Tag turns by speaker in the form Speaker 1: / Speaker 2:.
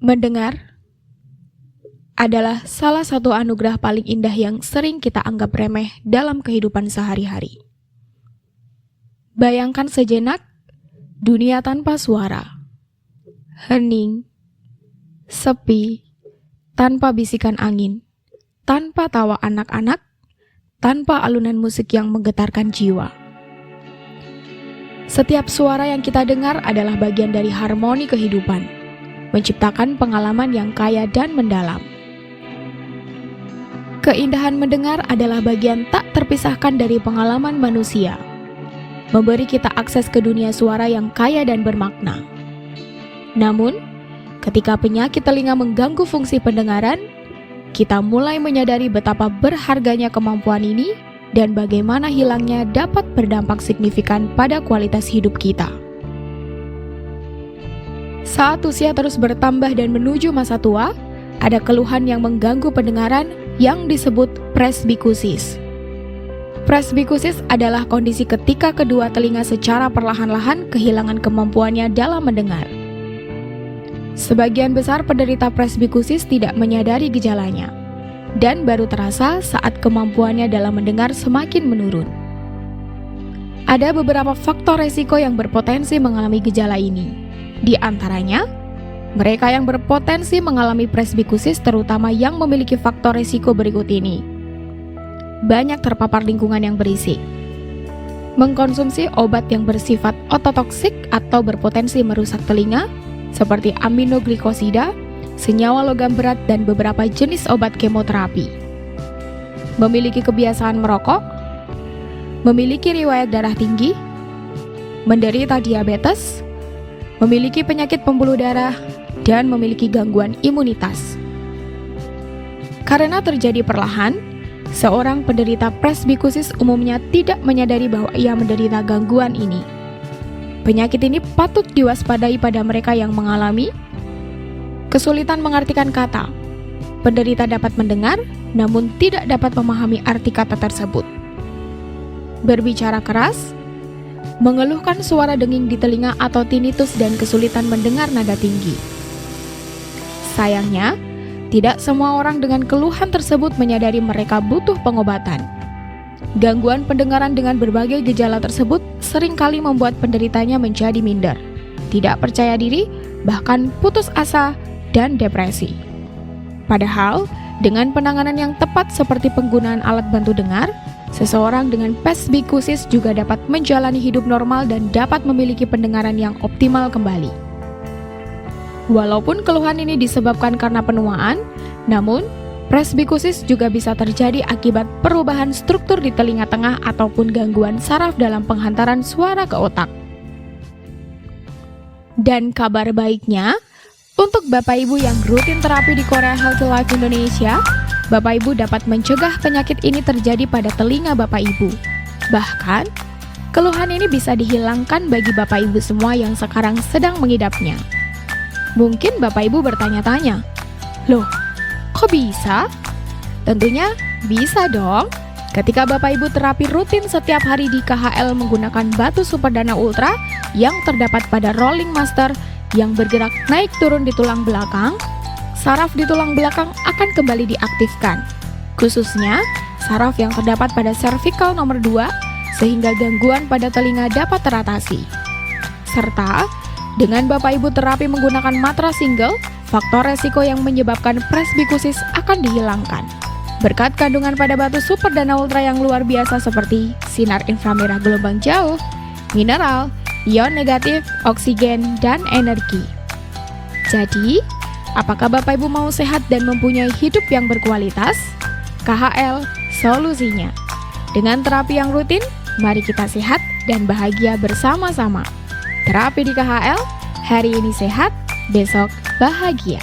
Speaker 1: Mendengar adalah salah satu anugerah paling indah yang sering kita anggap remeh dalam kehidupan sehari-hari. Bayangkan sejenak dunia tanpa suara, hening, sepi, tanpa bisikan angin, tanpa tawa anak-anak, tanpa alunan musik yang menggetarkan jiwa. Setiap suara yang kita dengar adalah bagian dari harmoni kehidupan, menciptakan pengalaman yang kaya dan mendalam. Keindahan mendengar adalah bagian tak terpisahkan dari pengalaman manusia, memberi kita akses ke dunia suara yang kaya dan bermakna. Namun, ketika penyakit telinga mengganggu fungsi pendengaran, kita mulai menyadari betapa berharganya kemampuan ini dan bagaimana hilangnya dapat berdampak signifikan pada kualitas hidup kita. Saat usia terus bertambah dan menuju masa tua, ada keluhan yang mengganggu pendengaran yang disebut presbikusis. Presbikusis adalah kondisi ketika kedua telinga secara perlahan-lahan kehilangan kemampuannya dalam mendengar. Sebagian besar penderita presbikusis tidak menyadari gejalanya, dan baru terasa saat kemampuannya dalam mendengar semakin menurun. Ada beberapa faktor resiko yang berpotensi mengalami gejala ini. Di antaranya, mereka yang berpotensi mengalami presbikusis terutama yang memiliki faktor risiko berikut ini. Banyak terpapar lingkungan yang berisik, mengkonsumsi obat yang bersifat ototoksik atau berpotensi merusak telinga, seperti aminoglikosida, senyawa logam berat, dan beberapa jenis obat kemoterapi. Memiliki kebiasaan merokok, memiliki riwayat darah tinggi, menderita diabetes, memiliki penyakit pembuluh darah, dan memiliki gangguan imunitas. Karena terjadi perlahan, seorang penderita presbikusis umumnya tidak menyadari bahwa ia menderita gangguan ini. Penyakit ini patut diwaspadai pada mereka yang mengalami kesulitan mengartikan kata. Penderita dapat mendengar, namun tidak dapat memahami arti kata tersebut. Berbicara keras, mengeluhkan suara denging di telinga atau tinnitus dan kesulitan mendengar nada tinggi. Sayangnya, tidak semua orang dengan keluhan tersebut menyadari mereka butuh pengobatan. Gangguan pendengaran dengan berbagai gejala tersebut seringkali membuat penderitanya menjadi minder, tidak percaya diri, bahkan putus asa dan depresi. Padahal, dengan penanganan yang tepat seperti penggunaan alat bantu dengar, seseorang dengan presbikusis juga dapat menjalani hidup normal dan dapat memiliki pendengaran yang optimal kembali. Walaupun keluhan ini disebabkan karena penuaan, namun presbikusis juga bisa terjadi akibat perubahan struktur di telinga tengah ataupun gangguan saraf dalam penghantaran suara ke otak. Dan kabar baiknya, untuk Bapak Ibu yang rutin terapi di Korea Healthy Life Indonesia, Bapak Ibu dapat mencegah penyakit ini terjadi pada telinga Bapak Ibu. Bahkan, keluhan ini bisa dihilangkan bagi Bapak Ibu semua yang sekarang sedang mengidapnya. Mungkin Bapak Ibu bertanya-tanya, "Loh, kok bisa?" Tentunya bisa dong. Ketika Bapak Ibu terapi rutin setiap hari di KHL menggunakan batu Superdana Ultra yang terdapat pada rolling master yang bergerak naik turun di tulang belakang, saraf di tulang belakang akan kembali diaktifkan, khususnya saraf yang terdapat pada cervical nomor 2, sehingga gangguan pada telinga dapat teratasi. Serta, dengan Bapak Ibu terapi menggunakan matras single, faktor resiko yang menyebabkan presbikusis akan dihilangkan. Berkat kandungan pada batu Superdana Ultra yang luar biasa seperti sinar inframerah gelombang jauh, mineral, ion negatif, oksigen, dan energi. Jadi, apakah Bapak Ibu mau sehat dan mempunyai hidup yang berkualitas? KHL solusinya. Dengan terapi yang rutin, mari kita sehat dan bahagia bersama-sama. Terapi di KHL, hari ini sehat, besok bahagia.